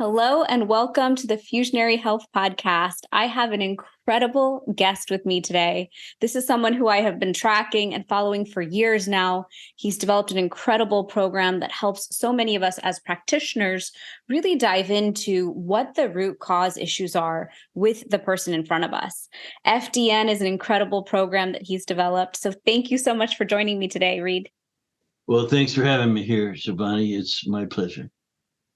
Hello and welcome to the Fusionary Health Podcast. I have an incredible guest with me today. This is someone who I have been tracking and following for years now. He's developed an incredible program that helps so many of us as practitioners really dive into what the root cause issues are with the person in front of us. FDN is an incredible program that he's developed. So thank you so much for joining me today, Reed. Well, thanks for having me here, Shabani. It's my pleasure.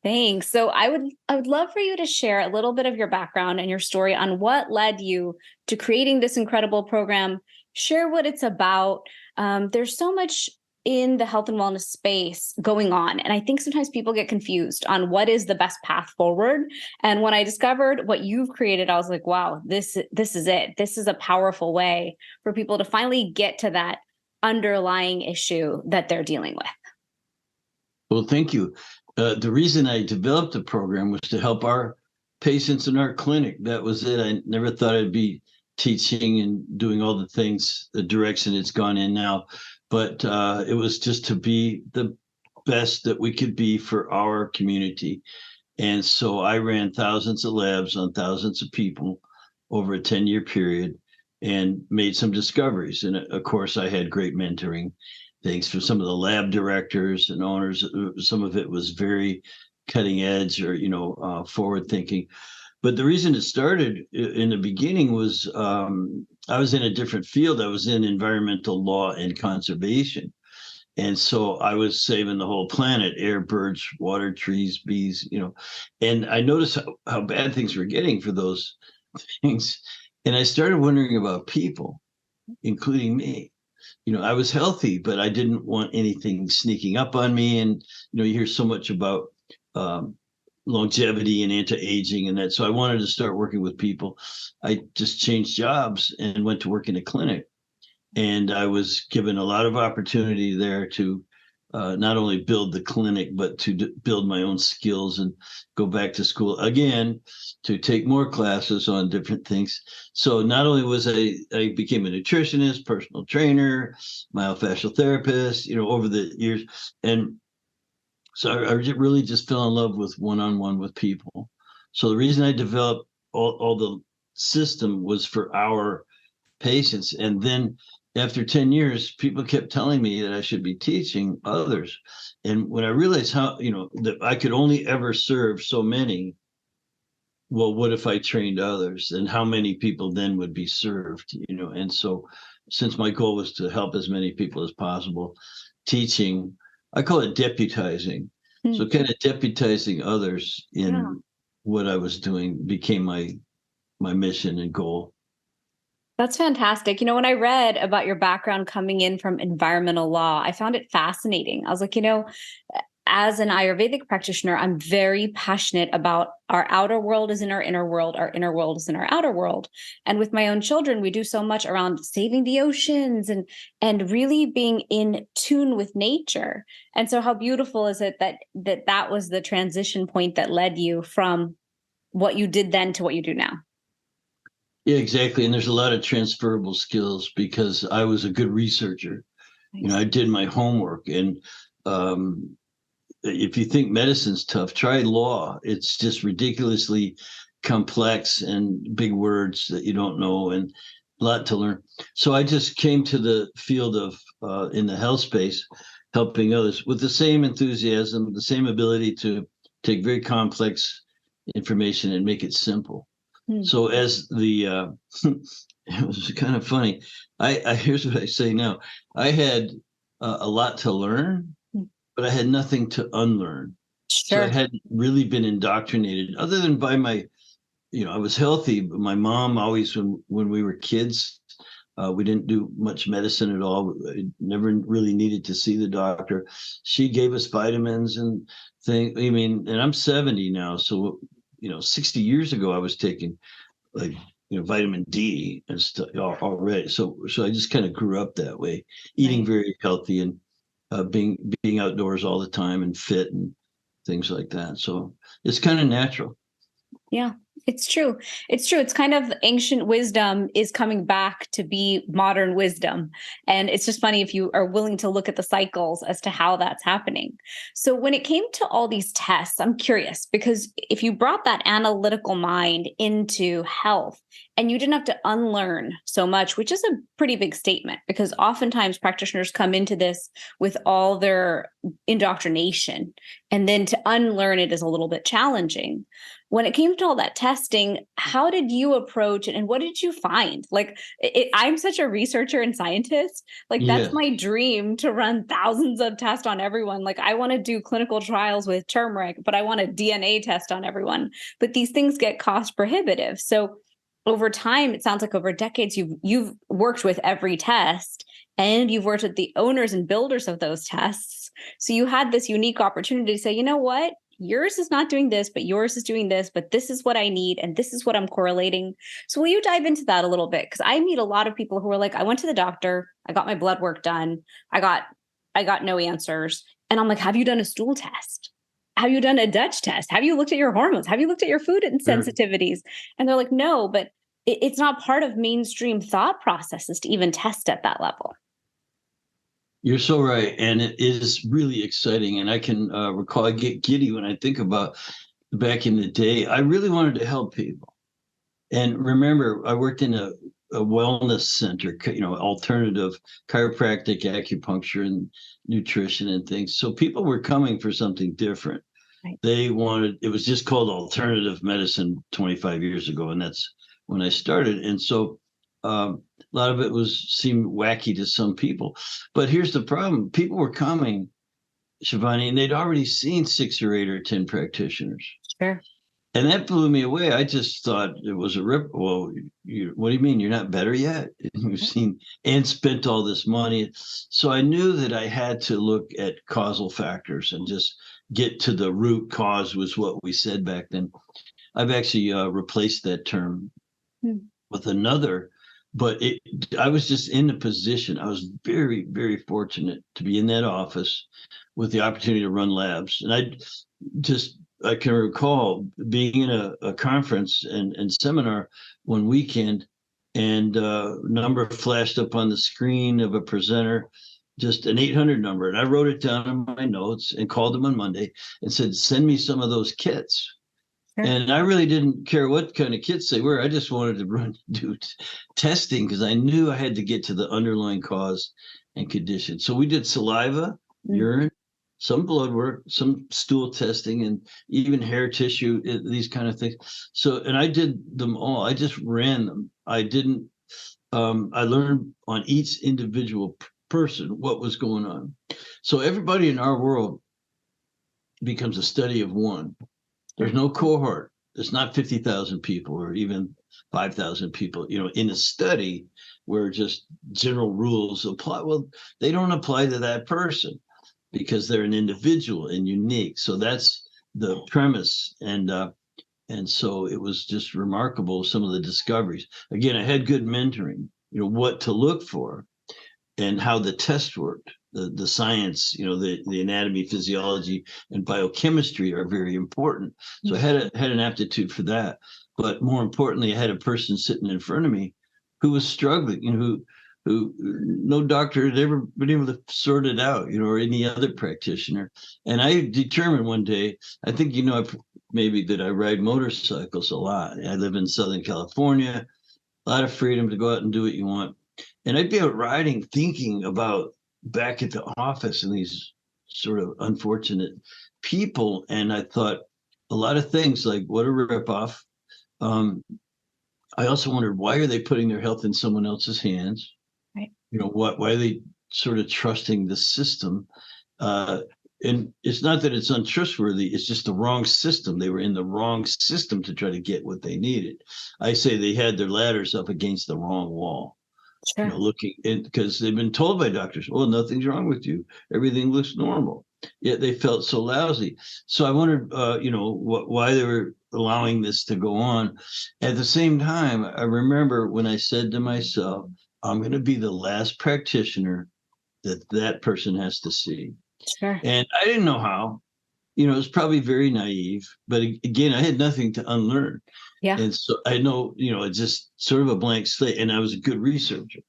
Thanks. So I would love for you to share a little bit of your background and your story on what led you to creating this incredible program. Share what it's about. There's so much in the health and wellness space going on. And I think sometimes people get confused on what is the best path forward. And when I discovered what you've created, I was like, wow, this is it. This is a powerful way for people to finally get to that underlying issue that they're dealing with. Well, thank you. The reason I developed the program was to help our patients in our clinic. That was it. I never thought I'd be teaching and doing all the things, the direction it's gone in now. But it was just to be the best that we could be for our community. And so I ran thousands of labs on thousands of people over a 10-year period and made some discoveries. And of course, I had great mentoring. Thanks for some of the lab directors and owners. Some of it was very cutting edge or, forward thinking. But the reason it started in the beginning was I was in a different field. I was in environmental law and conservation. And so I was saving the whole planet, air, birds, water, trees, bees, and I noticed how bad things were getting for those things. And I started wondering about people, including me. I was healthy, but I didn't want anything sneaking up on me. And, you hear so much about longevity and anti-aging and that. So I wanted to start working with people. I just changed jobs and went to work in a clinic. And I was given a lot of opportunity there to not only build the clinic, but to build my own skills and go back to school again to take more classes on different things. So not only was I became a nutritionist, personal trainer, myofascial therapist, over the years. And so I really just fell in love with one-on-one with people. So the reason I developed all the system was for our patients. And then after 10 years, people kept telling me that I should be teaching others. And when I realized how, that I could only ever serve so many, well, what if I trained others? And how many people then would be served, And so since my goal was to help as many people as possible, teaching, I call it deputizing. Mm-hmm. So kind of deputizing others in what I was doing became my mission and goal. That's fantastic. When I read about your background coming in from environmental law, I found it fascinating. I was like, as an Ayurvedic practitioner, I'm very passionate about our outer world is in our inner world is in our outer world. And with my own children, we do so much around saving the oceans and really being in tune with nature. And so how beautiful is it that was the transition point that led you from what you did then to what you do now? Yeah, exactly. And there's a lot of transferable skills because I was a good researcher. Nice. I did my homework. And if you think medicine's tough, try law. It's just ridiculously complex and big words that you don't know and a lot to learn. So I just came to the field of in the health space, helping others with the same enthusiasm, the same ability to take very complex information and make it simple. So as it was kind of funny. Here's what I say now. I had a lot to learn, but I had nothing to unlearn. Sure. So I hadn't really been indoctrinated other than by my, I was healthy, but my mom always, when we were kids, we didn't do much medicine at all. I never really needed to see the doctor. She gave us vitamins and things. I mean, and I'm 70 now. So 60 years ago, I was taking vitamin D and stuff already. So I just kind of grew up that way, eating very healthy and being outdoors all the time and fit and things like that. So it's kind of natural. Yeah. It's true. It's true. It's kind of ancient wisdom is coming back to be modern wisdom. And it's just funny if you are willing to look at the cycles as to how that's happening. So, when it came to all these tests, I'm curious because if you brought that analytical mind into health and you didn't have to unlearn so much, which is a pretty big statement because oftentimes practitioners come into this with all their indoctrination, and then to unlearn it is a little bit challenging. When it came to all that testing, how did you approach it and what did you find? Like, I'm such a researcher and scientist. Like, that's Yeah. my dream to run thousands of tests on everyone. Like, I want to do clinical trials with turmeric, but I want a DNA test on everyone. But these things get cost prohibitive. So, over time, it sounds like over decades, you've worked with every test and you've worked with the owners and builders of those tests. So you had this unique opportunity to say, you know what? Yours is not doing this, but yours is doing this, but this is what I need. And this is what I'm correlating. So will you dive into that a little bit? Because I meet a lot of people who are like, I went to the doctor, I got my blood work done, I got no answers. And I'm like, have you done a stool test? Have you done a Dutch test? Have you looked at your hormones? Have you looked at your food Sure. sensitivities? And they're like, no, but it's not part of mainstream thought processes to even test at that level. You're so right. And it is really exciting. And I can recall, I get giddy when I think about back in the day. I really wanted to help people. And remember, I worked in a wellness center, alternative chiropractic, acupuncture, and nutrition and things. So people were coming for something different. Right. They wanted, it was just called alternative medicine 25 years ago. And that's when I started. And so a lot of it seemed wacky to some people. But here's the problem. People were coming, Shivani, and they'd already seen 6 or 8 or 10 practitioners. Sure. And that blew me away. I just thought it was a rip. Well, what do you mean? You're not better yet? You've seen and spent all this money. So I knew that I had to look at causal factors and just get to the root cause, was what we said back then. I've actually replaced that term with another, but I was just in the position. I was very, very fortunate to be in that office with the opportunity to run labs. And I can recall being in a conference and seminar one weekend, and a number flashed up on the screen of a presenter, just an 800 number. And I wrote it down in my notes and called them on Monday and said, send me some of those kits. Sure. And I really didn't care what kind of kits they were. I just wanted to do testing because I knew I had to get to the underlying cause and condition. So we did saliva, urine, some blood work, some stool testing, and even hair tissue, these kind of things. So, and I did them all. I just ran them. I didn't, I learned on each individual person what was going on. So everybody in our world becomes a study of one. There's no cohort. It's not 50,000 people or even 5,000 people, in a study where just general rules apply. Well, they don't apply to that person because they're an individual and unique. So that's the premise. And so it was just remarkable, some of the discoveries. Again, I had good mentoring, what to look for and how the test worked. The science, the anatomy, physiology, and biochemistry are very important. So I had an aptitude for that. But more importantly, I had a person sitting in front of me who was struggling, who no doctor had ever been able to sort it out, or any other practitioner. And I determined one day, I think, maybe that I ride motorcycles a lot. I live in Southern California, a lot of freedom to go out and do what you want. And I'd be out riding, thinking about back at the office and these sort of unfortunate people. And I thought a lot of things like, what a ripoff. I also wondered, why are they putting their health in someone else's hands? Right. Why are they sort of trusting the system? And it's not that it's untrustworthy, it's just the wrong system. They were in the wrong system to try to get what they needed. I say they had their ladders up against the wrong wall. Sure. Looking in, because they've been told by doctors, well, nothing's wrong with you. Everything looks normal. Yet they felt so lousy. So I wondered, why they were allowing this to go on. At the same time, I remember when I said to myself, I'm going to be the last practitioner that person has to see. Sure. And I didn't know how. you know, it was probably very naive, but again, I had nothing to unlearn. Yeah. And so I know, you know, it's just sort of a blank slate, and I was a good researcher.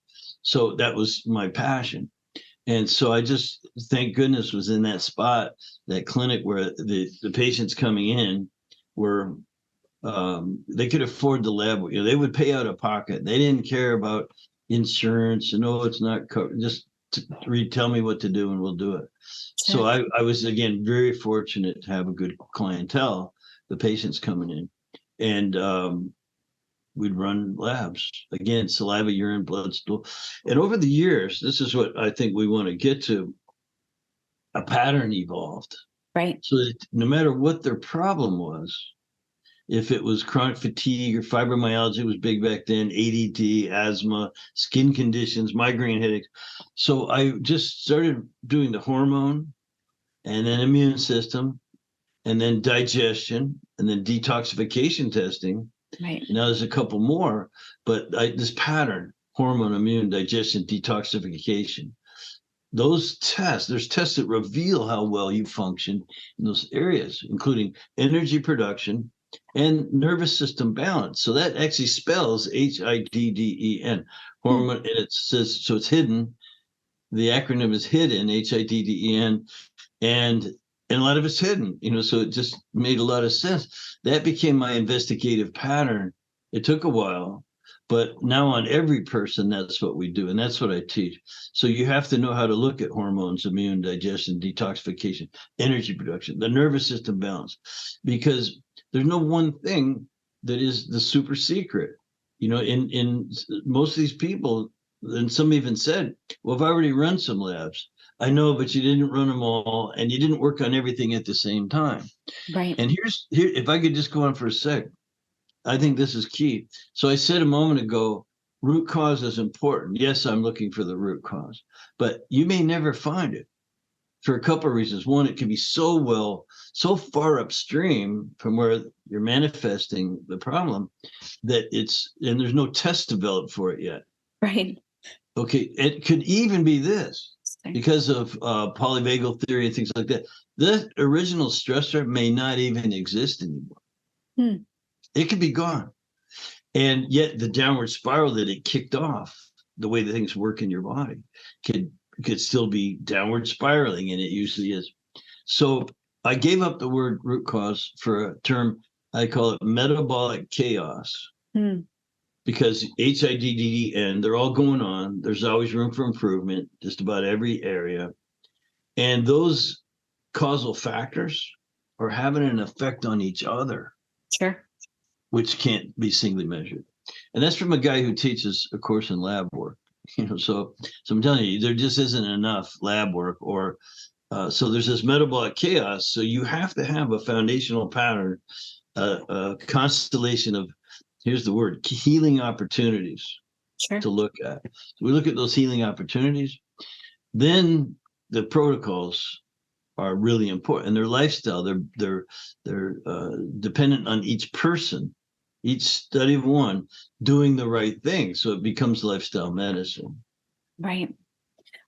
So that was my passion. And so I just, thank goodness, was in that spot, that clinic where the patients coming in were, they could afford the lab. You know, they would pay out of pocket. They didn't care about insurance and, oh, it's not covered. Just tell me what to do and we'll do it. So Sure. I was, again, very fortunate to have a good clientele, the patients coming in. And we'd run labs, again, saliva, urine, blood, stool. And over the years, this is what I think we want to get to, a pattern evolved. Right. So that no matter what their problem was, if it was chronic fatigue or fibromyalgia, it was big back then, ADD, asthma, skin conditions, migraine headaches. So I just started doing the hormone and then immune system and then digestion and then detoxification testing. Right. Now there's a couple more, but this pattern, hormone, immune, digestion, detoxification, those tests, there's tests that reveal how well you function in those areas, including energy production and nervous system balance. So that actually spells HIDDEN, hormone, and it says, so it's hidden. The acronym is hidden, HIDDEN, and a lot of it's hidden, you know, so it just made a lot of sense. That became my investigative pattern. It took a while, but now on every person, that's what we do. And that's what I teach. So you have to know how to look at hormones, immune, digestion, detoxification, energy production, the nervous system balance, because there's no one thing that is the super secret. You know, in most of these people, and some even said, well, I've already run some labs. I know, but you didn't run them all, and you didn't work on everything at the same time. Right. And here, if I could just go on for a sec, I think this is key. So I said a moment ago, root cause is important. Yes, I'm looking for the root cause, but you may never find it for a couple of reasons. One, it can be so far upstream from where you're manifesting the problem that and there's no test developed for it yet. Right. Okay, it could even be this, because of polyvagal theory and things like that. The original stressor may not even exist anymore. It could be gone. And yet the downward spiral that it kicked off, the way the things work in your body, could still be downward spiraling, and it usually is. So I gave up the word root cause for a term, I call it metabolic chaos. Because HIDDEN, they're all going on. There's always room for improvement, just about every area. And those causal factors are having an effect on each other. Sure. Which can't be singly measured. And that's from a guy who teaches a course in lab work. You know, so I'm telling you, there just isn't enough lab work, or so there's this metabolic chaos. So you have to have a foundational pattern, a constellation of, here's the word, healing opportunities to look at. So we look at those healing opportunities. Then the protocols are really important, and their lifestyle. They're dependent on each person, each study of one doing the right thing. So it becomes lifestyle medicine. Right.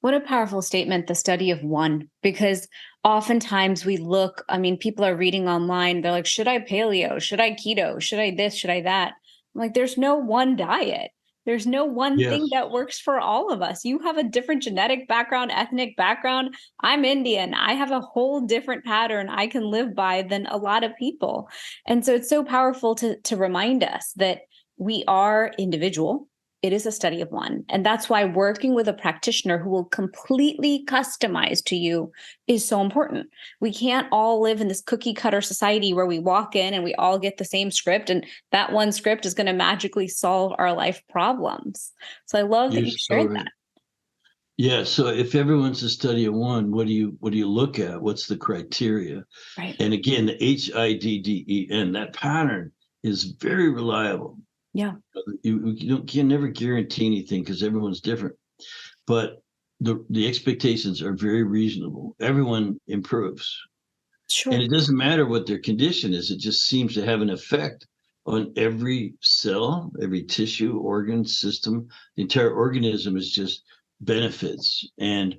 What a powerful statement, the study of one, because oftentimes we look, I mean, people are reading online, they're like, should I paleo? Should I keto? Should I this? Should I that? I'm like, there's no one diet. There's no one thing that works for all of us. You have a different genetic background, ethnic background. I'm Indian. I have a whole different pattern I can live by than a lot of people. And so it's so powerful to remind us that we are individual. It is a study of one. And that's why working with a practitioner who will completely customize to you is so important. We can't all live in this cookie cutter society where we walk in and we all get the same script, and that one script is going to magically solve our life problems. So I love that you shared that. Yeah. So if everyone's a study of one, what do you look at? What's the criteria? Right. And again, the HIDDEN, that pattern is very reliable. Yeah. You can never guarantee anything because everyone's different, but the expectations are very reasonable. Everyone improves. Sure. And it doesn't matter what their condition is. It just seems to have an effect on every cell, every tissue, organ, system. The entire organism is just benefits. And,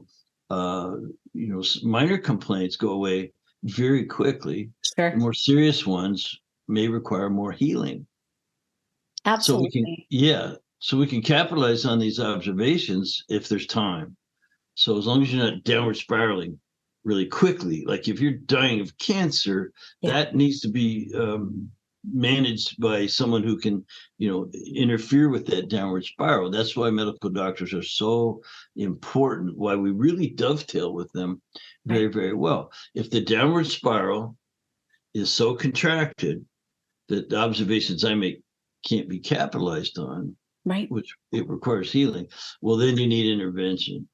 minor complaints go away very quickly. Sure. The more serious ones may require more healing. Absolutely. So we can capitalize on these observations if there's time. So as long as you're not downward spiraling really quickly, like if you're dying of cancer, that needs to be managed by someone who can, interfere with that downward spiral. That's why medical doctors are so important, why we really dovetail with them very, very well. If the downward spiral is so contracted that the observations I make can't be capitalized on, which it requires healing, well, then you need intervention.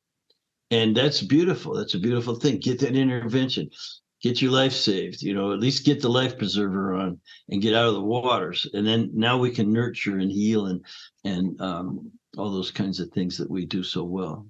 And that's beautiful. That's a beautiful thing. Get that intervention. Get your life saved, at least get the life preserver on and get out of the waters. And then now we can nurture and heal and all those kinds of things that we do so well.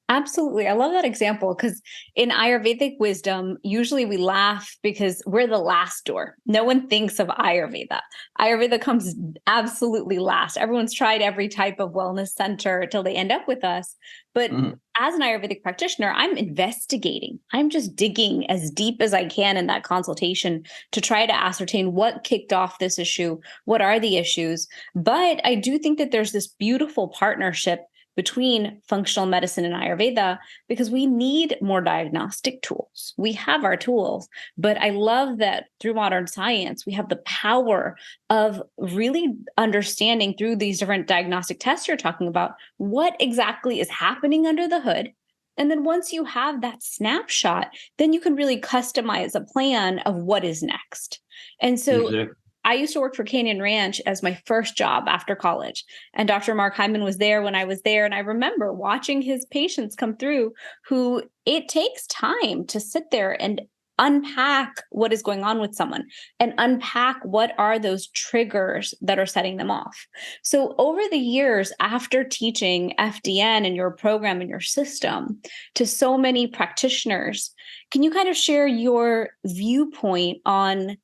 Absolutely. I love that example because in Ayurvedic wisdom, usually we laugh because we're the last door. No one thinks of Ayurveda. Ayurveda comes absolutely last. Everyone's tried every type of wellness center till they end up with us. But as an Ayurvedic practitioner, I'm investigating. I'm just digging as deep as I can in that consultation to try to ascertain what kicked off this issue. What are the issues? But I do think that there's this beautiful partnership between functional medicine and Ayurveda, because we need more diagnostic tools. We have our tools, but I love that through modern science, we have the power of really understanding through these different diagnostic tests you're talking about, what exactly is happening under the hood. And then once you have that snapshot, then you can really customize a plan of what is next. And so I used to work for Canyon Ranch as my first job after college. And Dr. Mark Hyman was there when I was there. And I remember watching his patients come through who it takes time to sit there and unpack what is going on with someone and unpack what are those triggers that are setting them off. So over the years, after teaching FDN and your program and your system to so many practitioners, can you kind of share your viewpoint on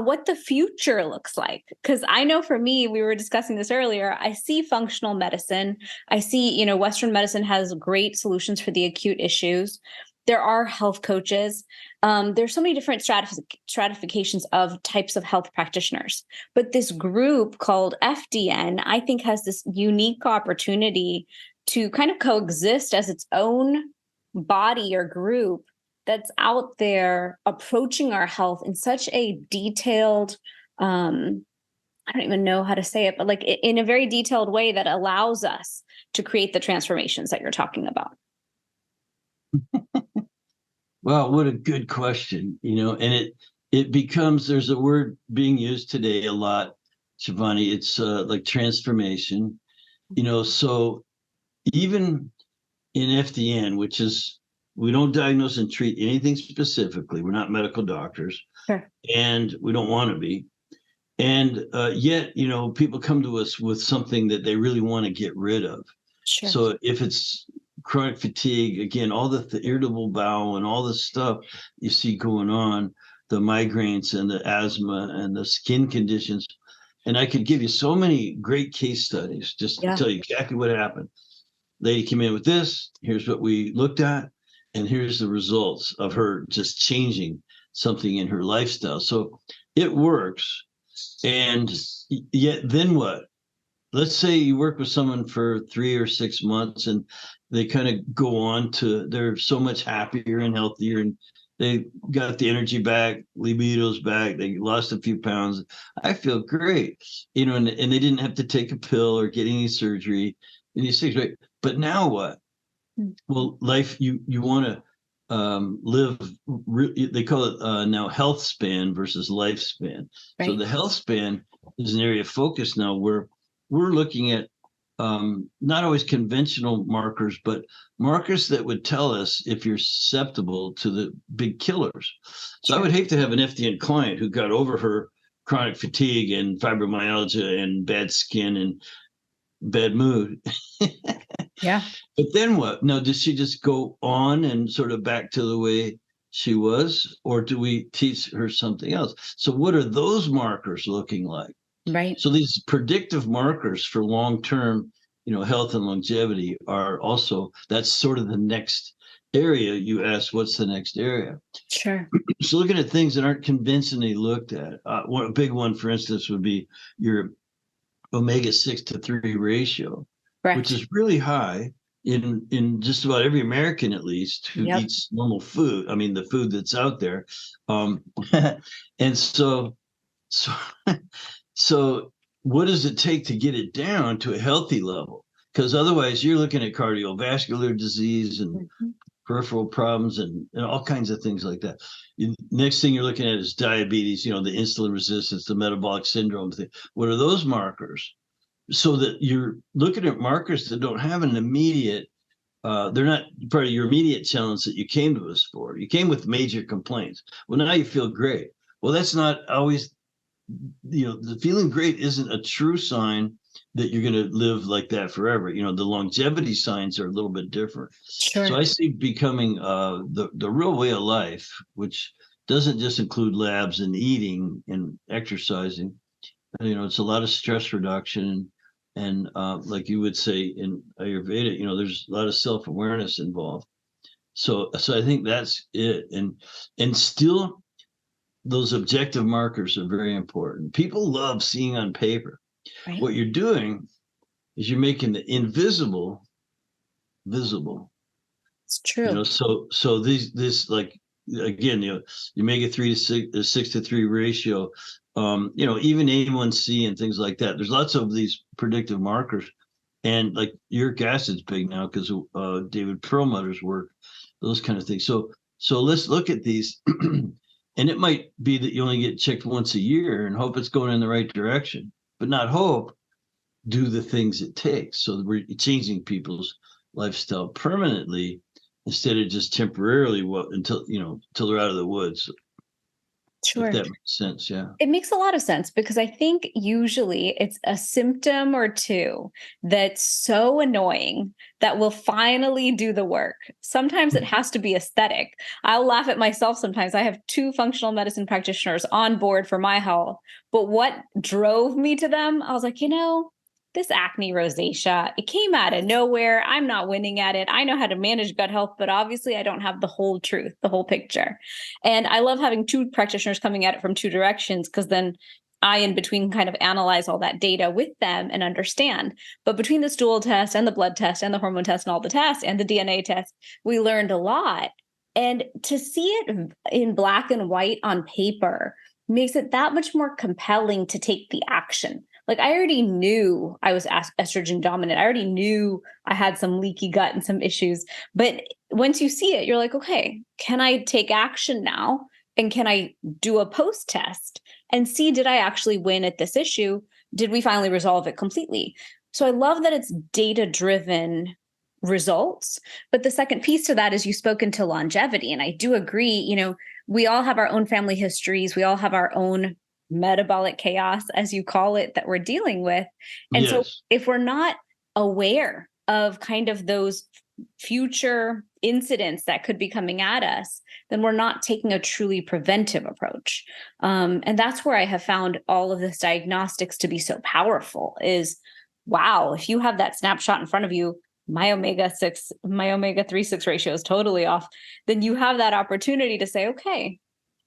what the future looks like? Because I know for me, we were discussing this earlier, I see functional medicine. I see, Western medicine has great solutions for the acute issues. There are health coaches. There's so many different stratifications of types of health practitioners. But this group called FDN, I think, has this unique opportunity to kind of coexist as its own body or group that's out there approaching our health in such a detailed, I don't even know how to say it, but like in a very detailed way that allows us to create the transformations that you're talking about. Well, what a good question, and it becomes, there's a word being used today a lot, Shivani, it's like transformation, so even in FDN, which is, we don't diagnose and treat anything specifically. We're not medical doctors, and we don't want to be. And yet, people come to us with something that they really want to get rid of. So if it's chronic fatigue, again, all the irritable bowel and all the stuff you see going on, the migraines and the asthma and the skin conditions. And I could give you so many great case studies just to tell you exactly what happened. Lady came in with this. Here's what we looked at. And here's the results of her just changing something in her lifestyle. So it works. And yet then what? Let's say you work with someone for 3 or 6 months and they kind of go on to, they're so much happier and healthier and they got the energy back, libido's back, they lost a few pounds. I feel great, and they didn't have to take a pill or get any surgery. And you say, right, but now what? Well, life, you want to live, they call it now health span versus lifespan. So the health span is an area of focus now where we're looking at not always conventional markers, but markers that would tell us if you're susceptible to the big killers. So I would hate to have an FDN client who got over her chronic fatigue and fibromyalgia and bad skin and bad mood. But then what? Now, does she just go on and sort of back to the way she was, or do we teach her something else? So what are those markers looking like? So these predictive markers for long-term, health and longevity are also, that's sort of the next area, you ask, what's the next area? Sure. So looking at things that aren't convincingly looked at. A big one, for instance, would be your omega-6 to 3 ratio, which Correct. is really high in just about every American, at least, who Yep. eats normal food. I mean, the food that's out there. And so so what does it take to get it down to a healthy level? Because otherwise you're looking at cardiovascular disease and Mhm. peripheral problems and all kinds of things like that. Next thing you're looking at is diabetes, the insulin resistance, the metabolic syndrome thing. What are those markers? So that you're looking at markers that don't have an immediate, they're not part of your immediate challenge that you came to us for. You came with major complaints. Well, now you feel great. Well, that's not always, the feeling great isn't a true sign that you're going to live like that forever. The longevity signs are a little bit different. So Sure. I see becoming the real way of life, which doesn't just include labs and eating and exercising. It's a lot of stress reduction, and like you would say in Ayurveda, there's a lot of self-awareness involved. So I think that's it, and still those objective markers are very important. People love seeing on paper. Right. What you're doing is you're making the invisible visible. It's true. So this like again, you make a 6 to 3 ratio. Even A1C and things like that. There's lots of these predictive markers, and like uric acid's big now because of David Perlmutter's work, those kind of things. So let's look at these. And it might be that you only get checked once a year and hope it's going in the right direction, but not hope, do the things it takes. So we're changing people's lifestyle permanently instead of just temporarily until they're out of the woods. If Sure. that makes sense. Yeah. It makes a lot of sense because I think usually it's a symptom or two that's so annoying that will finally do the work. Sometimes it has to be aesthetic. I'll laugh at myself sometimes. I have two functional medicine practitioners on board for my health, but what drove me to them, I was like, this acne rosacea, it came out of nowhere. I'm not winning at it. I know how to manage gut health, but obviously I don't have the whole truth, the whole picture. And I love having two practitioners coming at it from two directions because then I, in between, kind of analyze all that data with them and understand. But between the stool test and the blood test and the hormone test and all the tests and the DNA test, we learned a lot. And to see it in black and white on paper makes it that much more compelling to take the action. Like I already knew I was estrogen dominant. I already knew I had some leaky gut and some issues. But once you see it, you're like, okay, can I take action now? And can I do a post test and see, did I actually win at this issue? Did we finally resolve it completely? So I love that it's data driven results. But the second piece to that is you spoke into longevity. And I do agree, we all have our own family histories. We all have our own metabolic chaos, as you call it, that we're dealing with. And so Yes. if we're not aware of kind of those future incidents that could be coming at us, then we're not taking a truly preventive approach. And that's where I have found all of this diagnostics to be so powerful is, wow, if you have that snapshot in front of you, my omega-3/6 ratio is totally off, then you have that opportunity to say, okay,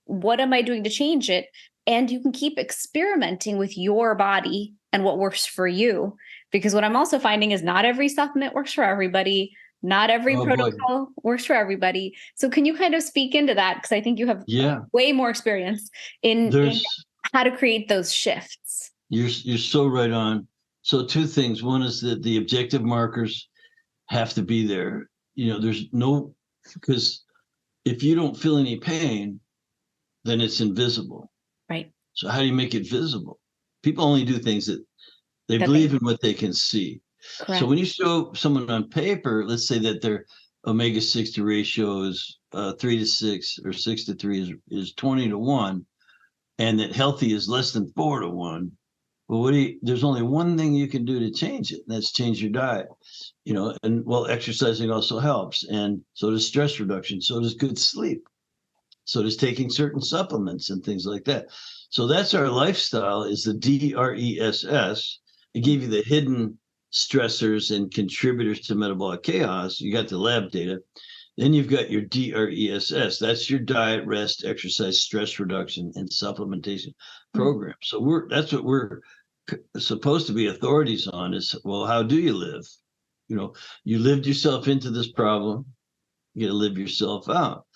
what am I doing to change it? And you can keep experimenting with your body and what works for you. Because what I'm also finding is not every supplement works for everybody. Not every Oh boy. protocol works for everybody. So can you kind of speak into that? Because I think you have Yeah. way more experience in There's how to create those shifts. you're so right on. So two things. One is that the objective markers have to be there. There's no, because if you don't feel any pain, then it's invisible. Right. So how do you make it visible? People only do things that they That believe in what they can see. Correct. So when you show someone on paper, let's say that their omega-6 to ratio is 3 to 6 or 6 to 3 is 20 to 1, and that healthy is less than 4 to 1. Well, there's only one thing you can do to change it, and that's change your diet. And exercising also helps, and so does stress reduction, so does good sleep, so does taking certain supplements and things like that. So that's our lifestyle, is the DRESS. It gave you the hidden stressors and contributors to metabolic chaos. You got the lab data. Then you've got your DRESS. That's your diet, rest, exercise, stress reduction, and supplementation program. So that's what we're supposed to be authorities on is, well, how do you live? You lived yourself into this problem. You got to live yourself out.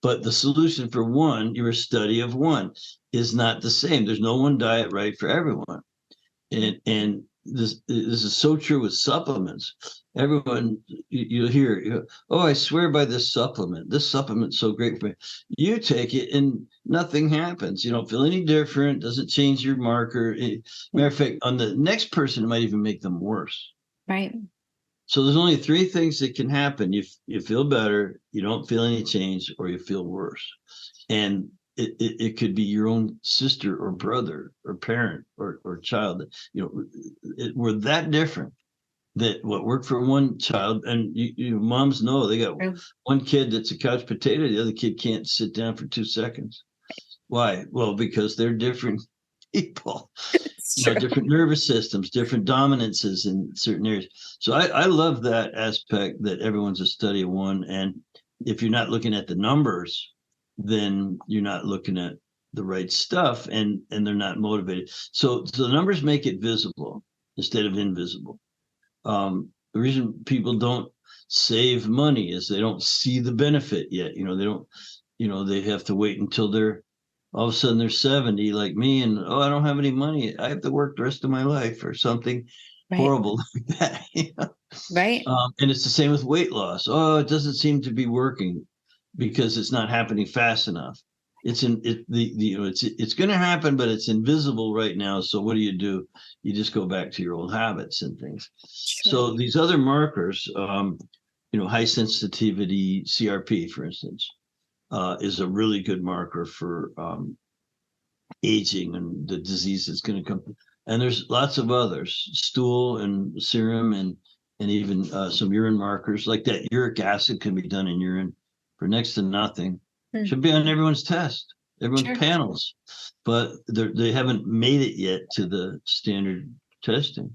But the solution for one, your study of one, is not the same. There's no one diet right for everyone. And this is so true with supplements. Everyone, you hear, oh, I swear by this supplement. This supplement's so great for me. You take it and nothing happens. You don't feel any different. Doesn't change your marker. Matter of fact, on the next person, it might even make them worse. Right. So there's only three things that can happen. You feel better, you don't feel any change, or you feel worse. And it could be your own sister or brother or parent or child. We're that different that what worked for one child, and moms know they got one kid that's a couch potato, the other kid can't sit down for 2 seconds. Why? Well, because they're different people. Different nervous systems, different dominances in certain areas. So I love that aspect that everyone's a study of one. And if you're not looking at the numbers, then you're not looking at the right stuff, and they're not motivated. So the numbers make it visible instead of invisible. The reason people don't save money is they don't see the benefit yet. They don't, they have to wait until they're all of a sudden they're 70 like me, and I don't have any money. I have to work the rest of my life or something horrible like that. Right. And it's the same with weight loss. Oh, it doesn't seem to be working because it's not happening fast enough. It's going to happen, but it's invisible right now. So what do? You just go back to your old habits and things. Sure. So these other markers, high sensitivity CRP, for instance, is a really good marker for aging and the disease that's going to come. And there's lots of others, stool and serum and even some urine markers like that. Uric acid can be done in urine for next to nothing. Should be on everyone's test, everyone's panels, but they haven't made it yet to the standard testing.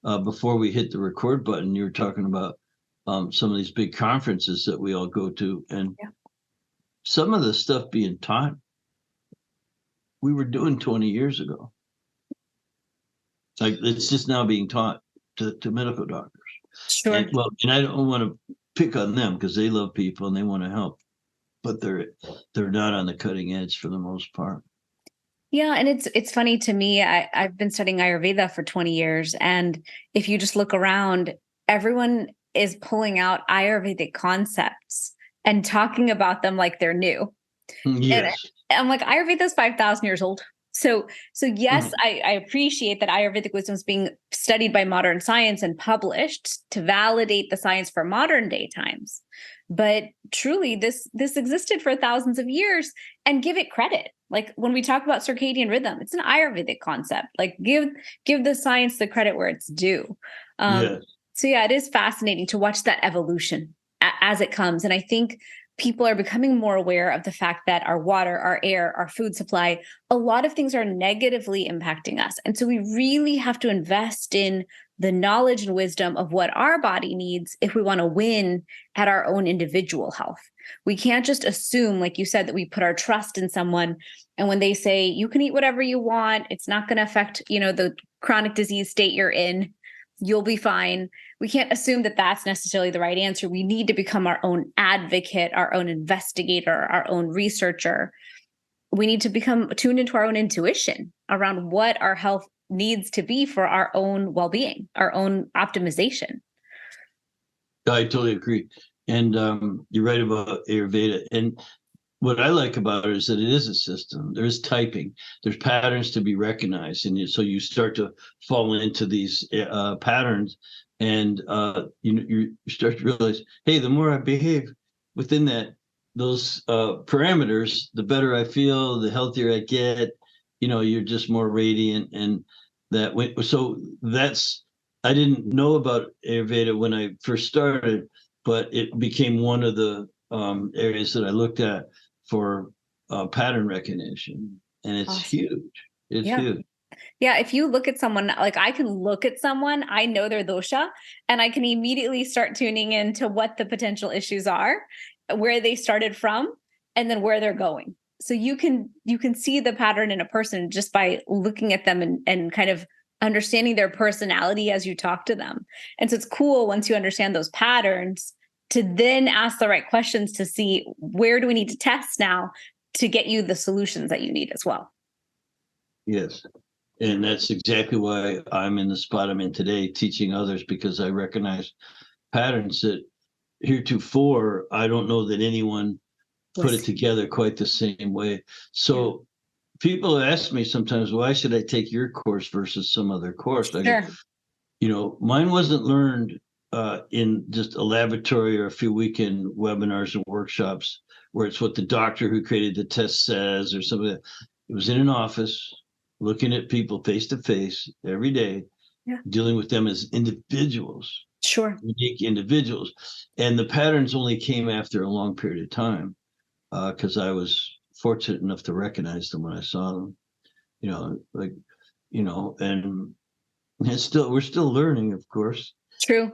Before we hit the record button, you were talking about some of these big conferences that we all go to, and some of the stuff being taught, we were doing 20 years ago. Like it's just now being taught to medical doctors. Sure. And I don't want to pick on them because they love people and they want to help, but they're not on the cutting edge for the most part. Yeah. And it's funny to me, I've been studying Ayurveda for 20 years. And if you just look around, everyone is pulling out Ayurvedic concepts and talking about them like they're new. Yes. And I'm like, Ayurveda is 5,000 years old. So yes, I appreciate that Ayurvedic wisdom is being studied by modern science and published to validate the science for modern day times. But truly, this existed for thousands of years, and give it credit. Like when we talk about circadian rhythm, it's an Ayurvedic concept. Like give the science the credit where it's due. So yeah, it is fascinating to watch that evolution as it comes. And I think people are becoming more aware of the fact that our water, our air, our food supply, a lot of things are negatively impacting us. And so we really have to invest in the knowledge and wisdom of what our body needs if we want to win at our own individual health. We can't just assume, like you said, that we put our trust in someone. And when they say, you can eat whatever you want, it's not going to affect, the chronic disease state you're in, you'll be fine. We can't assume that that's necessarily the right answer. We need to become our own advocate, our own investigator, our own researcher. We need to become tuned into our own intuition around what our health needs to be for our own well-being, our own optimization. I totally agree. And you're right about Ayurveda. And what I like about it is that it is a system. There's typing. There's patterns to be recognized. And so you start to fall into these patterns, and you start to realize, hey, the more I behave within those parameters, the better I feel, the healthier I get. You're just more radiant. And I didn't know about Ayurveda when I first started, but it became one of the areas that I looked at for pattern recognition. And it's huge. It's huge. Yeah, if you look at someone, like I can look at someone, I know their dosha, and I can immediately start tuning into what the potential issues are. where they started from and then where they're going. So you can see the pattern in a person just by looking at them and kind of understanding their personality as you talk to them. And so it's cool once you understand those patterns to then ask the right questions to see where do we need to test now to get you the solutions that you need as well. Yes. And that's exactly why I'm in the spot I'm in today, teaching others, because I recognize patterns that heretofore, I don't know that anyone put it together quite the same way. So people ask me sometimes, why should I take your course versus some other course? I go, mine wasn't learned in just a laboratory or a few weekend webinars and workshops where it's what the doctor who created the test says or something. It was in an office, looking at people face to face every day, dealing with them as individuals, unique individuals. And the patterns only came after a long period of time because I was fortunate enough to recognize them when I saw them, and we're still learning, of course. True.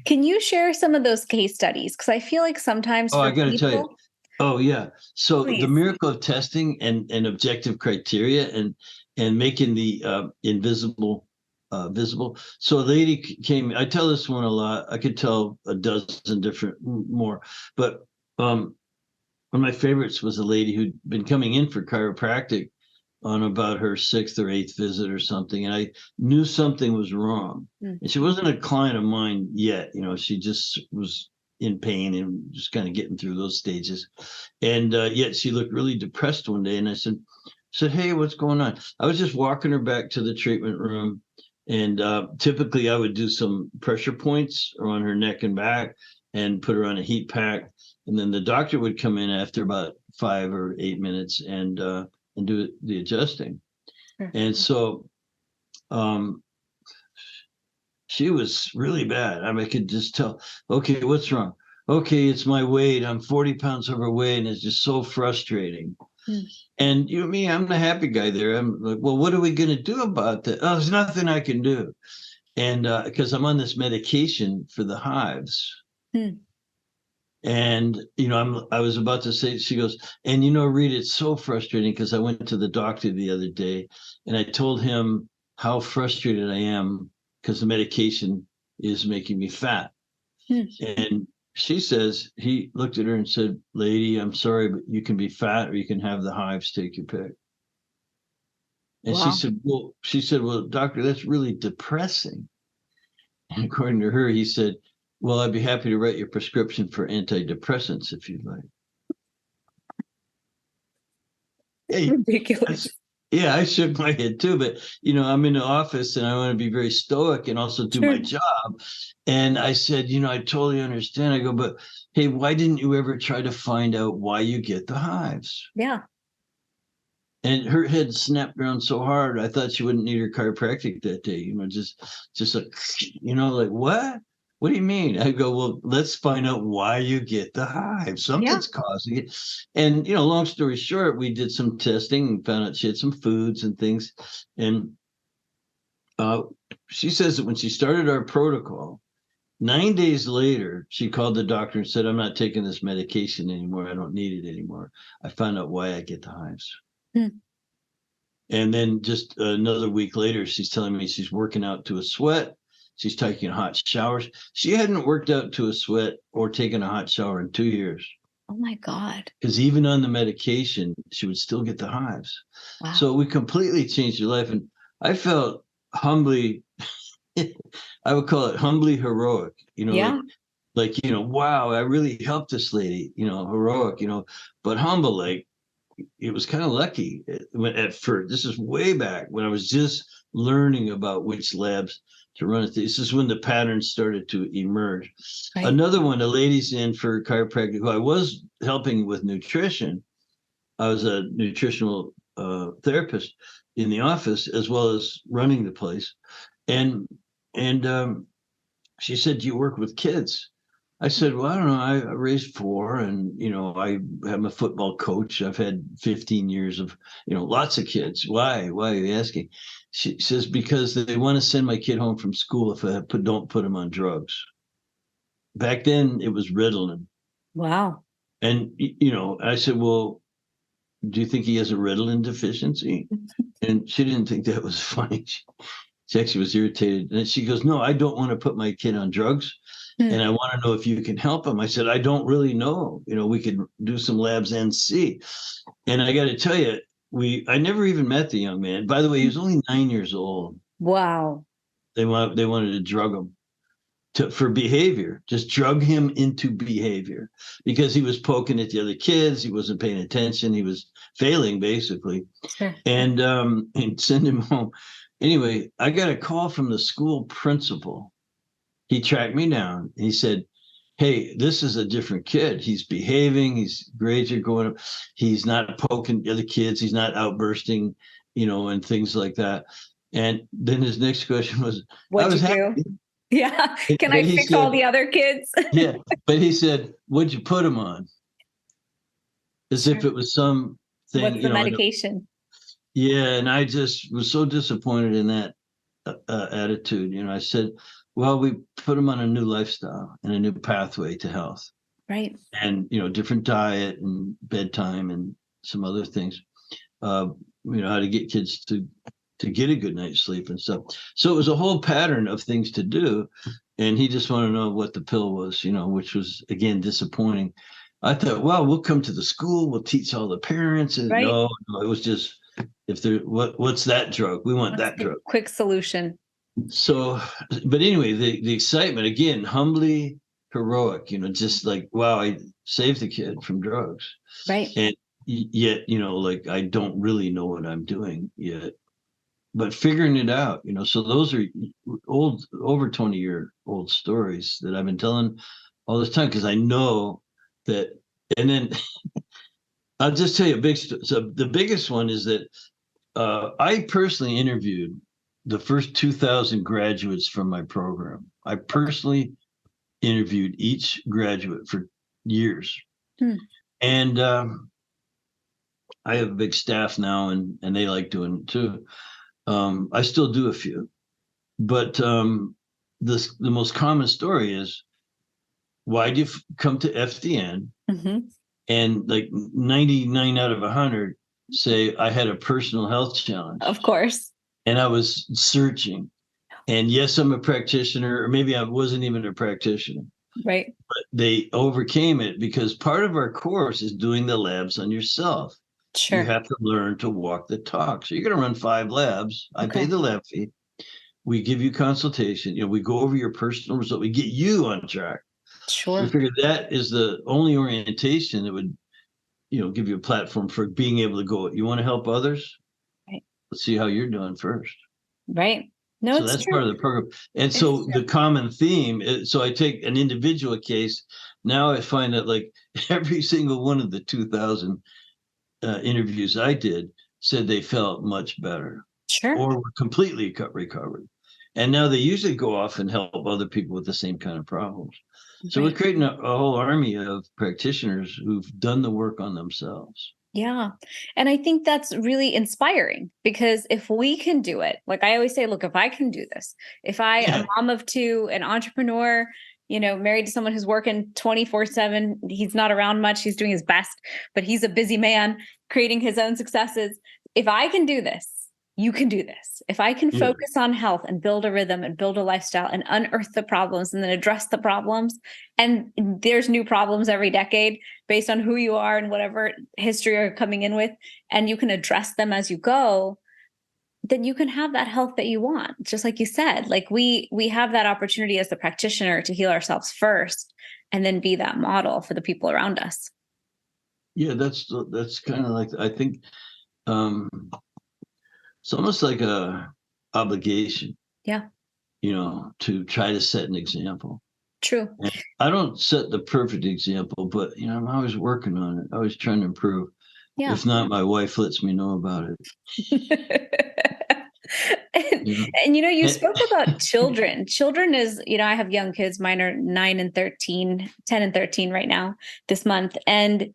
Can you share some of those case studies? Because I feel like sometimes I got to tell you. Oh, yeah. So Please. The miracle of testing and objective criteria and making the invisible visible. So a lady came, I tell this one a lot. I could tell a dozen different more, but one of my favorites was a lady who'd been coming in for chiropractic on about her 6th or 8th visit or something. And I knew something was wrong. And she wasn't a client of mine yet. She just was in pain and just kind of getting through those stages. And yet she looked really depressed one day. And I said, hey, what's going on? I was just walking her back to the treatment room. And typically I would do some pressure points on her neck and back and put her on a heat pack. And then the doctor would come in after about 5 or 8 minutes and do the adjusting. And so she was really bad. I could just tell, okay, what's wrong? Okay, it's my weight. I'm 40 pounds overweight, and it's just so frustrating. And me, I'm the happy guy there. I'm like, well, what are we going to do about that? Oh, there's nothing I can do. And because I'm on this medication for the hives. And, I was about to say, she goes, and, Rita, it's so frustrating because I went to the doctor the other day and I told him how frustrated I am because the medication is making me fat. And she says, he looked at her and said, lady, I'm sorry, but you can be fat or you can have the hives, take your pick. And she said, well, doctor, that's really depressing. And according to her, he said, well, I'd be happy to write your prescription for antidepressants if you'd like. Hey, ridiculous. Yeah, I shook my head too, but I'm in the office and I want to be very stoic and also do my job. And I said, I totally understand. I go, but hey, why didn't you ever try to find out why you get the hives? Yeah. And her head snapped around so hard, I thought she wouldn't need her chiropractic that day. Just like, like what? What do you mean? I go, well, let's find out why you get the hives. Something's causing it. And, long story short, we did some testing and found out she had some foods and things. And she says that when she started our protocol, 9 days later, she called the doctor and said, I'm not taking this medication anymore. I don't need it anymore. I found out why I get the hives. And then just another week later, she's telling me she's working out to a sweat. She's taking hot showers. She hadn't worked out to a sweat or taken a hot shower in 2 years. Oh, my God. Because even on the medication, she would still get the hives. Wow. So we completely changed her life. And I felt humbly, I would call it humbly heroic, like, wow, I really helped this lady, heroic, but humble, like it was kind of lucky at first. This is way back when I was just learning about which labs to run it. This is when the patterns started to emerge. Right. Another one, a lady's in for chiropractic who I was helping with nutrition. I was a nutritional therapist in the office as well as running the place. And she said, do you work with kids? I said, well, I don't know. I raised 4 and, I'm a football coach. I've had 15 years of, lots of kids. Why? Why are you asking? She says, because they want to send my kid home from school if I don't put him on drugs. Back then it was Ritalin. Wow. And, I said, well, do you think he has a Ritalin deficiency? And she didn't think that was funny. She actually was irritated. And she goes, no, I don't want to put my kid on drugs. And I want to know if you can help him. I said, I don't really know. We could do some labs and see. And I got to tell you, I never even met the young man. By the way, he was only 9 years old. Wow. They wanted to drug him for behavior, just drug him into behavior because he was poking at the other kids. He wasn't paying attention. He was failing basically. Sure. And send him home. Anyway, I got a call from the school principal. He tracked me down. He said, hey, this is a different kid. He's behaving. His grades are going up. He's not poking the other kids. He's not outbursting, and things like that. And then his next question was, what'd you do? Yeah. Can I fix all the other kids? Yeah. But he said, what'd you put him on? As if it was some thing. What's the medication? Yeah. And I just was so disappointed in that attitude. I said, well, we put him on a new lifestyle and a new pathway to health. Right. And, different diet and bedtime and some other things, how to get kids to get a good night's sleep and stuff. So it was a whole pattern of things to do. And he just wanted to know what the pill was, which was, again, disappointing. I thought, well, we'll come to the school. We'll teach all the parents. And right. No, it was just, what's that drug? We want that drug. Quick solution. So, but anyway, the excitement, again, humbly heroic, just like, wow, I saved the kid from drugs. Right. And yet, like, I don't really know what I'm doing yet, but figuring it out, so those are old, over 20-year-old stories that I've been telling all this time, because I know that. And then I'll just tell you a big story. So the biggest one is that I personally interviewed the first 2,000 graduates from my program. I personally interviewed each graduate for years. And I have a big staff now, and they like doing it too. I still do a few, but the most common story is, why do you come to FDN? And like 99 out of 100 say, I had a personal health challenge. Of course. And I was searching. And yes, I'm a practitioner, or maybe I wasn't even a practitioner. Right. But they overcame it because part of our course is doing the labs on yourself. Sure. You have to learn to walk the talk. So you're going to run 5 labs. I pay the lab fee. We give you consultation. We go over your personal result. We get you on track. Sure. We figured that is the only orientation that would, give you a platform for being able to go. You want to help others? Right. Let's see how you're doing first. Right. No, so that's true. Part of the program. And so the common theme is, so I take an individual case. Now I find that like every single one of the 2,000 interviews I did said they felt much better. Sure. Or were completely recovered. And now they usually go off and help other people with the same kind of problems. So we're creating a whole army of practitioners who've done the work on themselves. Yeah. And I think that's really inspiring, because if we can do it, like I always say, look, if I can do this, if a mom of 2, an entrepreneur, married to someone who's working 24/7, he's not around much, he's doing his best, but he's a busy man creating his own successes. If I can do this, you can do this. If I can focus on health and build a rhythm and build a lifestyle and unearth the problems and then address the problems, and there's new problems every decade based on who you are and whatever history you're coming in with, and you can address them as you go, then you can have that health that you want. Just like you said, like we have that opportunity as the practitioner to heal ourselves first and then be that model for the people around us. Yeah, that's kind of like, I think, it's almost like a obligation. Yeah. To try to set an example. True. And I don't set the perfect example, but I'm always working on it. Always trying to improve. Yeah. If not, my wife lets me know about it. And you spoke about children. Children is, I have young kids. Mine are 9 and 13, 10 and 13 right now this month. And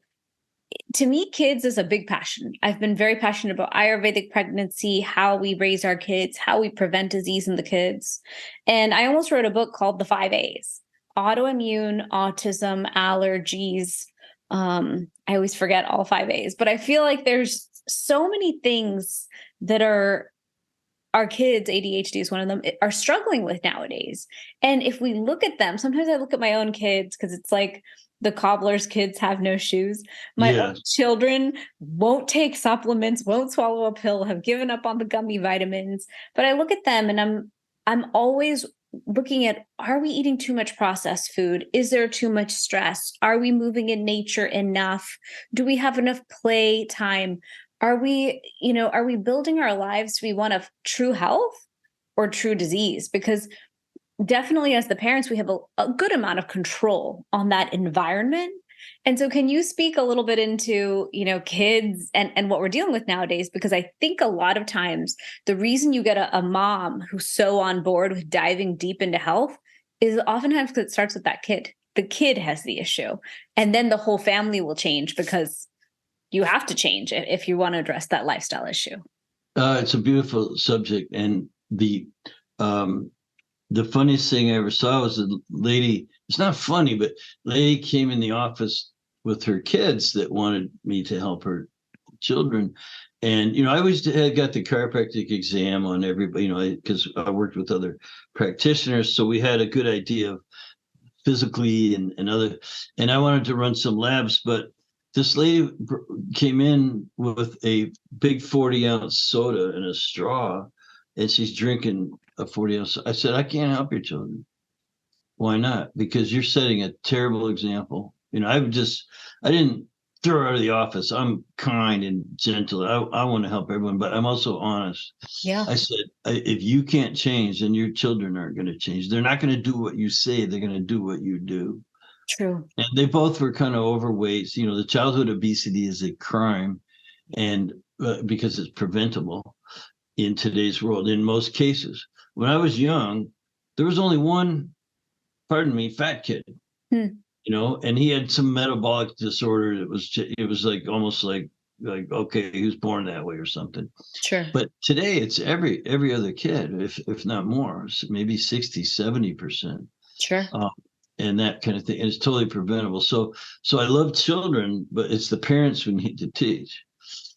to me, kids is a big passion. I've been very passionate about Ayurvedic pregnancy, how we raise our kids, how we prevent disease in the kids. And I almost wrote a book called The 5 A's: autoimmune, autism, allergies, I always forget all 5 A's, but I feel like there's so many things that our kids, ADHD is one of them, are struggling with nowadays. And if we look at them, sometimes I look at my own kids because it's like the cobbler's kids have no shoes. My own Yes. children won't take supplements, won't swallow a pill, have given up on the gummy vitamins. But I look at them and I'm always looking at, are we eating too much processed food? Is there too much stress? Are we moving in nature enough? Do we have enough play time? Are we building our lives to be one of true health or true disease? Because definitely as the parents, we have a good amount of control on that environment. And so can you speak a little bit into, kids and what we're dealing with nowadays? Because I think a lot of times the reason you get a mom who's so on board with diving deep into health is oftentimes because it starts with that kid. The kid has the issue. And then the whole family will change because you have to change it if you want to address that lifestyle issue. It's a beautiful subject. And the funniest thing I ever saw was a lady, it's not funny, but lady came in the office with her kids that wanted me to help her children. And, I always had got the chiropractic exam on everybody, because I worked with other practitioners. So we had a good idea of physically and other, and I wanted to run some labs, but this lady came in with a big 40-ounce soda and a straw, and she's drinking a 40-ounce. I said, I can't help your children. Why not? Because you're setting a terrible example. I didn't throw her out of the office. I'm kind and gentle. I want to help everyone, but I'm also honest. Yeah. I said, if you can't change, then your children aren't going to change. They're not going to do what you say. They're going to do what you do. True. And they both were kind of overweight. The childhood obesity is a crime, and because it's preventable in today's world, in most cases. When I was young, there was only one, fat kid, and he had some metabolic disorder. It was like almost like okay, he was born that way or something. Sure. But today it's every other kid, if not more, maybe 60-70%. Sure. And that kind of thing. And it's totally preventable. So I love children, but it's the parents who need to teach.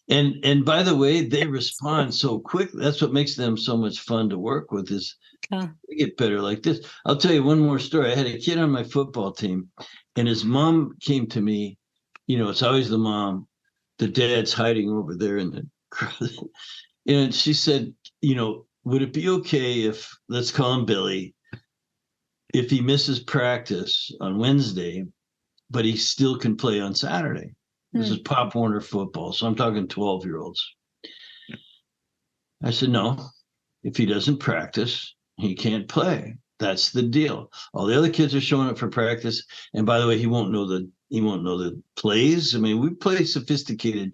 And by the way, they respond so quickly. That's what makes them so much fun to work with, is they get better like this. I'll tell you one more story. I had a kid on my football team, and his mom came to me. It's always the mom. The dad's hiding over there in the crowd. And she said, would it be okay if, let's call him Billy, if he misses practice on Wednesday, but he still can play on Saturday? This is Pop Warner football. So I'm talking 12-year-olds. I said, no, if he doesn't practice, he can't play. That's the deal. All the other kids are showing up for practice. And by the way, he won't know the plays. I mean, we play sophisticated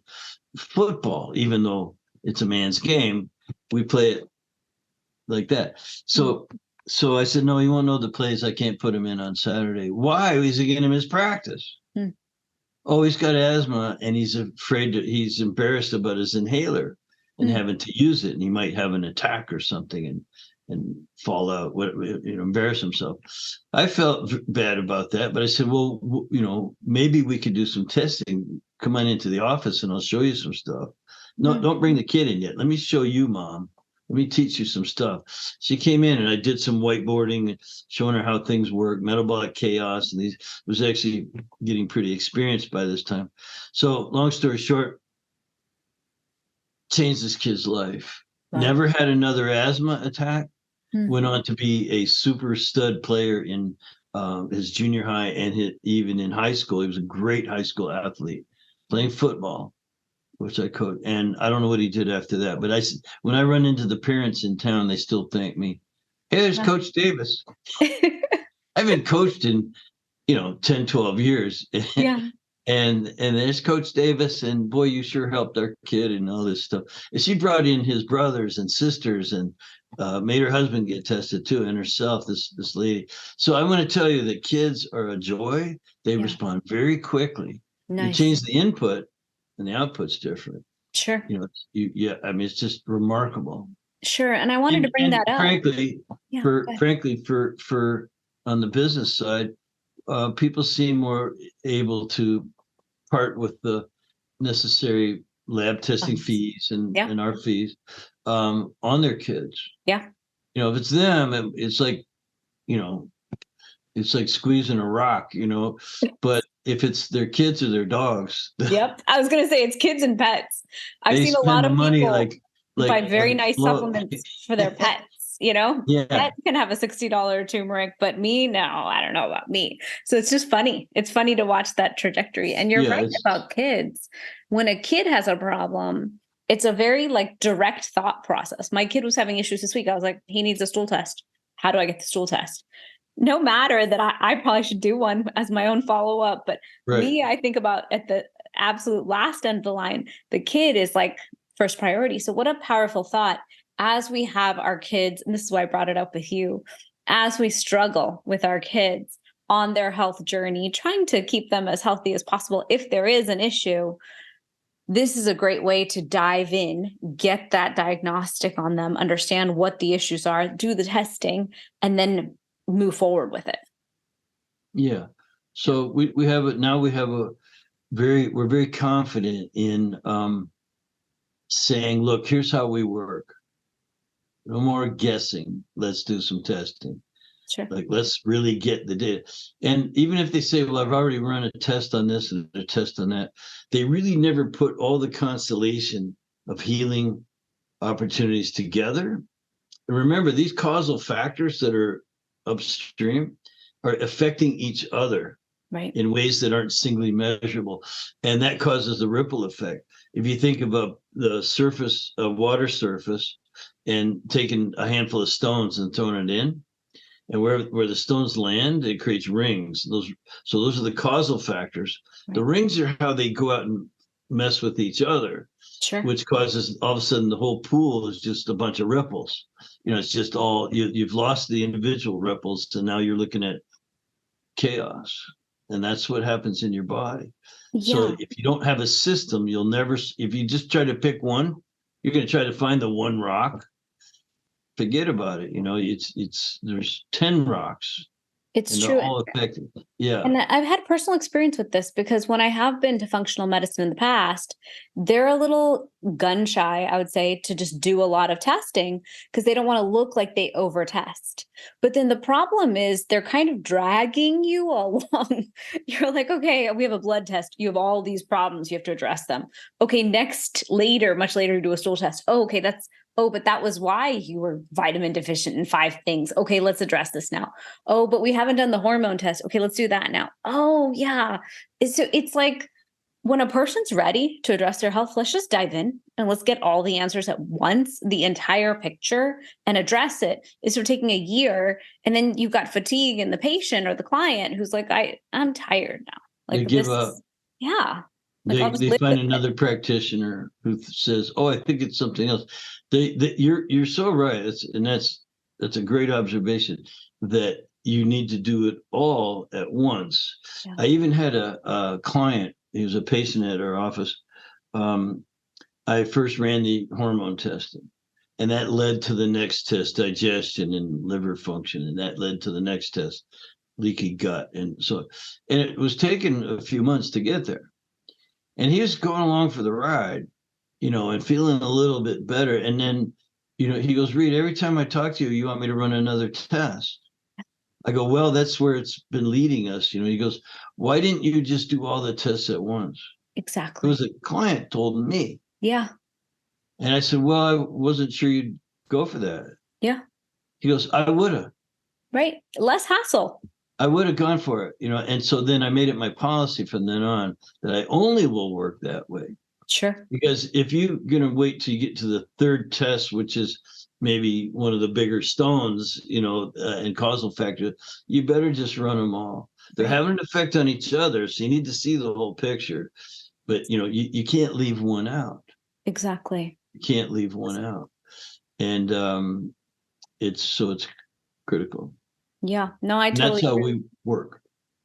football, even though it's a man's game. We play it like that. So I said, no, he won't know the plays. I can't put him in on Saturday. Why? Is he going to miss practice? Oh, he's got asthma, and he's embarrassed about his inhaler and having to use it, and he might have an attack or something and fall out, embarrass himself. I felt bad about that, but I said, well, maybe we could do some testing. Come on into the office and I'll show you some stuff. No, don't bring the kid in yet. Let me show you, Mom. Let me teach you some stuff. She came in and I did some whiteboarding, showing her how things work, metabolic chaos, and was actually getting pretty experienced by this time. So long story short, changed this kid's life. Wow. Never had another asthma attack. Went on to be a super stud player in his junior high and even in high school. He was a great high school athlete, playing football, which I coached. And I don't know what he did after that. But when I run into the parents in town, they still thank me. Hey, there's Coach Davis. I haven't coached in, 10, 12 years. Yeah. And there's Coach Davis, and boy, you sure helped our kid and all this stuff. And she brought in his brothers and sisters and made her husband get tested too, and herself, this lady. So I want to tell you that kids are a joy. They respond very quickly. Nice. You change the input, and the output's different. Sure. It's just remarkable. Sure. And I wanted to bring that up. Frankly, for on the business side, people seem more able to part with the necessary lab testing fees Yeah. and our fees on their kids. Yeah. If it's them, it's like, it's like squeezing a rock, but if it's their kids or their dogs, Yep. I was going to say it's kids and pets. I've they seen a spend lot the of money people buy very nice flow. supplements for their pets. Yeah. Pet can have a $60 turmeric, but me, no, I don't know about me. So it's just funny. It's funny to watch that trajectory. And you're Yeah, right about kids. When a kid has a problem, it's a very direct thought process. My kid was having issues this week. I was like, he needs a stool test. How do I get the stool test? No matter that I probably should do one as my own follow-up, but right. me, I think about at the absolute last end of the line, the kid is first priority. So what a powerful thought as we have our kids, and this is why I brought it up with you, as we struggle with our kids on their health journey, trying to keep them as healthy as possible. If there is an issue, this is a great way to dive in, get that diagnostic on them, understand what the issues are, do the testing, and then move forward with it. Yeah. So we have it now. We're very confident in saying, look, here's how we work. No more guessing. Let's do some testing. Sure. Let's really get the data. And even if they say, well, I've already run a test on this and a test on that, they really never put all the constellation of healing opportunities together. And remember, these causal factors that are upstream are affecting each other in ways that aren't singly measurable. And that causes a ripple effect. If you think about the surface of water surface and taking a handful of stones and throwing it in, and where the stones land, it creates rings. Those are the causal factors. Right. The rings are how they go out and mess with each other, which causes all of a sudden the whole pool is just a bunch of ripples. It's just all you've lost the individual ripples, and now you're looking at chaos. And that's what happens in your body. Yeah. So if you don't have a system, you'll never. If you just try to pick one, you're going to try to find the one rock. Forget about it. There's 10 rocks. It's true. All effective. Yeah. And I've had personal experience with this because when I have been to functional medicine in the past, they're a little gun shy, I would say, to just do a lot of testing because they don't want to look like they over test. But then the problem is they're kind of dragging you along. You're like, okay, we have a blood test. You have all these problems. You have to address them. Okay, much later, you do a stool test. Oh, okay, but that was why you were vitamin deficient in 5 things. Okay, let's address this now. Oh, but we haven't done the hormone test. Okay, let's do that now. Oh, yeah. It's like when a person's ready to address their health, let's just dive in and let's get all the answers at once, the entire picture, and address it. Instead of taking a year, and then you've got fatigue in the patient or the client who's like, I'm tired now. They give up. Yeah. They find another practitioner who says, "Oh, I think it's something else." You're so right. That's a great observation that you need to do it all at once. Yeah. I even had a client. He was a patient at our office. I first ran the hormone testing, and that led to the next test, digestion and liver function, and that led to the next test, leaky gut, and it was taking a few months to get there. And he was going along for the ride, and feeling a little bit better. And then, he goes, Reed, every time I talk to you, you want me to run another test. I go, well, that's where it's been leading us. He goes, why didn't you just do all the tests at once? Exactly. It was a client told me. Yeah. And I said, well, I wasn't sure you'd go for that. Yeah. He goes, I would have. Right. Less hassle. I would have gone for it, and so then I made it my policy from then on that I only will work that way. Sure. Because if you're going to wait till you get to the third test, which is maybe one of the bigger stones, and causal factor, you better just run them all. They're having an effect on each other, so you need to see the whole picture. But, you can't leave one out. Exactly. You can't leave one out. And it's critical. Yeah, no, I totally That's how we work.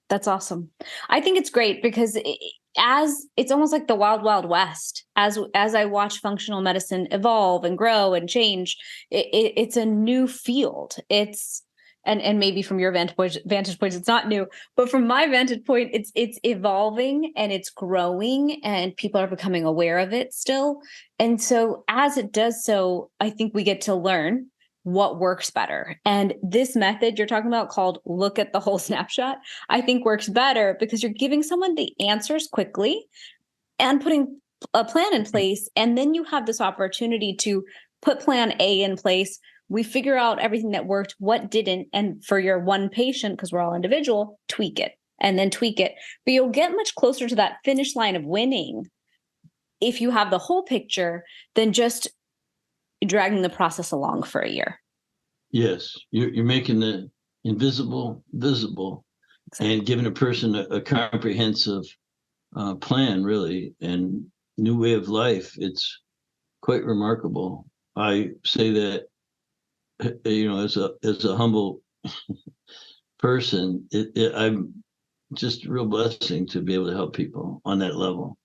That's awesome. I think it's great because it's almost like the wild, wild west. As I watch functional medicine evolve and grow and change, it's a new field. It's and maybe from your vantage point, it's not new, but from my vantage point, it's evolving and it's growing and people are becoming aware of it still. And so as it does so, I think we get to learn what works better. And this method you're talking about called look at the whole snapshot, I think works better because you're giving someone the answers quickly and putting a plan in place. And then you have this opportunity to put plan A in place. We figure out everything that worked, what didn't. And for your one patient, because we're all individual, tweak it and then tweak it. But you'll get much closer to that finish line of winning if you have the whole picture than just dragging the process along for a year. Yes, you're making the invisible visible. Exactly. And giving a person a comprehensive plan, really, and new way of life. It's quite remarkable. I say that, as a humble person, I'm just a real blessing to be able to help people on that level.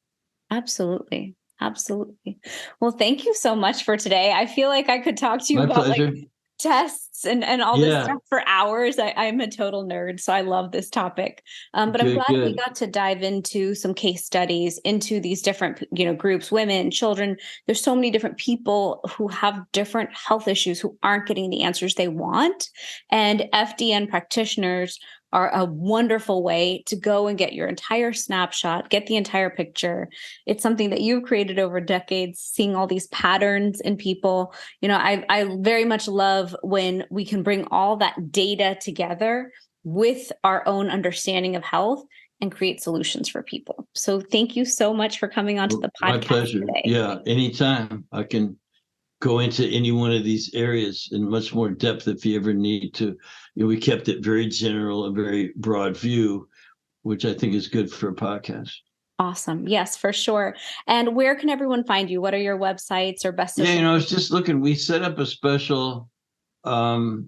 Absolutely. Absolutely. Well, thank you so much for today. I feel like I could talk to you My about pleasure. Tests and all this stuff for hours. I'm a total nerd, so I love this topic. But I'm glad we got to dive into some case studies, into these different, groups, women, children. There's so many different people who have different health issues who aren't getting the answers they want. And FDN practitioners are a wonderful way to go and get your entire snapshot, get the entire picture. It's something that you've created over decades, seeing all these patterns in people. I very much love when we can bring all that data together with our own understanding of health and create solutions for people. So thank you so much for coming onto the podcast. My pleasure. Today. Yeah, anytime. I can go into any one of these areas in much more depth if you ever need to. We kept it very general, a very broad view, which I think is good for a podcast. Awesome. Yes, for sure. And where can everyone find you? What are your websites or best? I was just looking. We set up a special code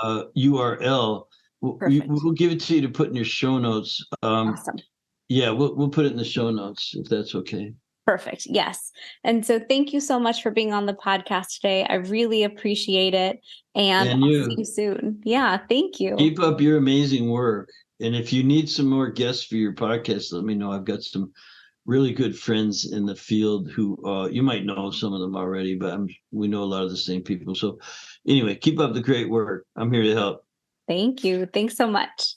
URL. We'll give it to you to put in your show notes. Awesome. Yeah, we'll put it in the show notes if that's okay. Perfect. Yes. And so thank you so much for being on the podcast today. I really appreciate it. And I'll see you soon. Yeah. Thank you. Keep up your amazing work. And if you need some more guests for your podcast, let me know. I've got some really good friends in the field who you might know some of them already, but we know a lot of the same people. So anyway, keep up the great work. I'm here to help. Thank you. Thanks so much.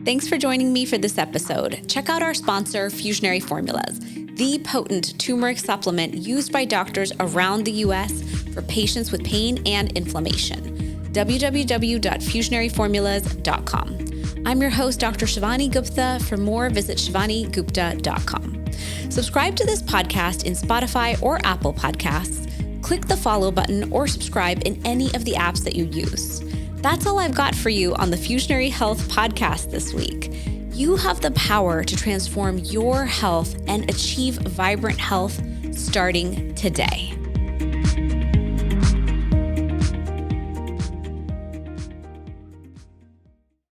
Thanks for joining me for this episode. Check out our sponsor, Fusionary Formulas, the potent turmeric supplement used by doctors around the U.S. for patients with pain and inflammation. www.fusionaryformulas.com. I'm your host, Dr. Shivani Gupta. For more, visit shivanigupta.com. Subscribe to this podcast in Spotify or Apple Podcasts. Click the follow button or subscribe in any of the apps that you use. That's all I've got for you on the Fusionary Health Podcast this week. You have the power to transform your health and achieve vibrant health starting today.